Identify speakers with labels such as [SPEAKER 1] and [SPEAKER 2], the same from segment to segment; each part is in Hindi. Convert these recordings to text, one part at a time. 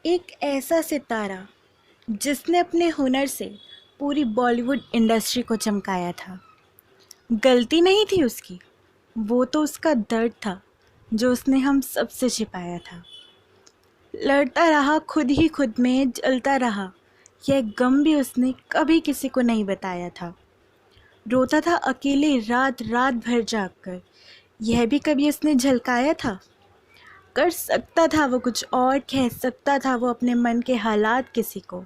[SPEAKER 1] एक ऐसा सितारा जिसने अपने हुनर से पूरी बॉलीवुड इंडस्ट्री को चमकाया था। गलती नहीं थी उसकी, वो तो उसका दर्द था जो उसने हम सब से छिपाया था। लड़ता रहा खुद ही खुद में, जलता रहा, यह गम भी उसने कभी किसी को नहीं बताया था। रोता था अकेले रात रात भर जागकर, यह भी कभी उसने झलकाया था। कर सकता था वो कुछ और, कह सकता था वो अपने मन के हालात किसी को,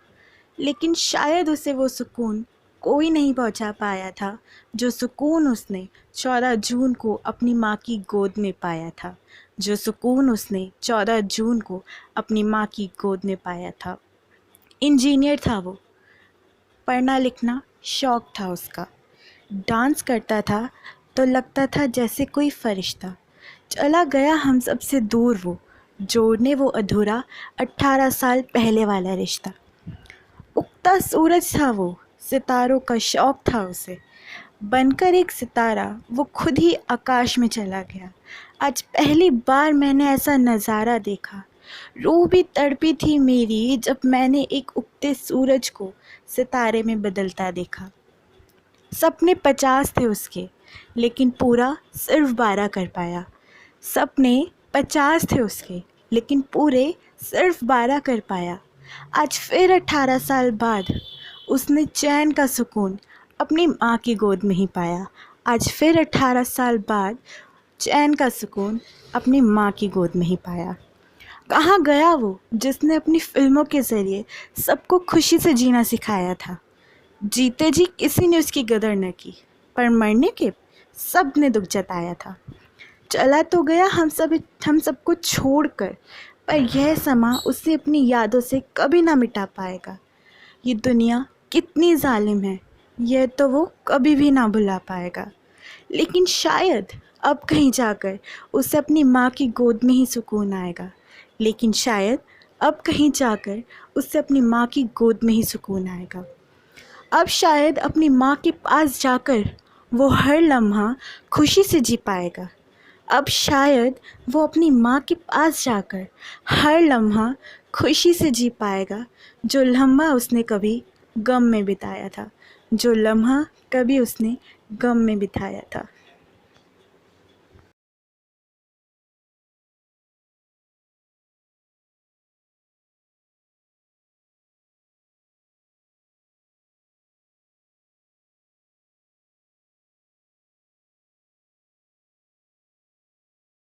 [SPEAKER 1] लेकिन शायद उसे वो सुकून कोई नहीं पहुंचा पाया था जो सुकून उसने 14 जून को अपनी माँ की गोद में पाया था। जो सुकून उसने 14 जून को अपनी माँ की गोद में पाया था। इंजीनियर था वो, पढ़ना लिखना शौक था उसका। डांस करता था तो लगता था जैसे कोई फरिश्ता। चला गया हम सबसे दूर वो, जोड़ने वो अधूरा 18 साल पहले वाला रिश्ता। उगता सूरज था वो, सितारों का शौक था उसे। बनकर एक सितारा वो खुद ही आकाश में चला गया। आज पहली बार मैंने ऐसा नज़ारा देखा। रूह भी तड़पी थी मेरी जब मैंने एक उगते सूरज को सितारे में बदलता देखा। सपने 50 थे उसके, लेकिन पूरा सिर्फ 12 कर पाया। सपने 50 थे उसके, लेकिन पूरे सिर्फ 12 कर पाया। आज फिर 18 साल बाद उसने चैन का सुकून अपनी माँ की गोद में ही पाया। आज फिर 18 साल बाद चैन का सुकून अपनी माँ की गोद में ही पाया। कहाँ गया वो जिसने अपनी फिल्मों के ज़रिए सबको खुशी से जीना सिखाया था। जीते जी किसी ने उसकी कदर न की, पर मरने के सब ने दुख जताया था। चला तो गया हम सबको छोड़कर, पर यह समा उसे अपनी यादों से कभी ना मिटा पाएगा। ये दुनिया कितनी जालिम है, यह तो वो कभी भी ना भुला पाएगा। लेकिन शायद अब कहीं जाकर उसे अपनी माँ की गोद में ही सुकून आएगा। लेकिन शायद अब कहीं जाकर उसे अपनी माँ की गोद में ही सुकून आएगा। अब शायद अपनी माँ के पास जाकर वो हर लम्हा खुशी से जी पाएगा। अब शायद वो अपनी माँ के पास जाकर हर लम्हा खुशी से जी पाएगा, जो लम्हा उसने कभी गम में बिताया था। जो लम्हा कभी उसने गम में बिताया था।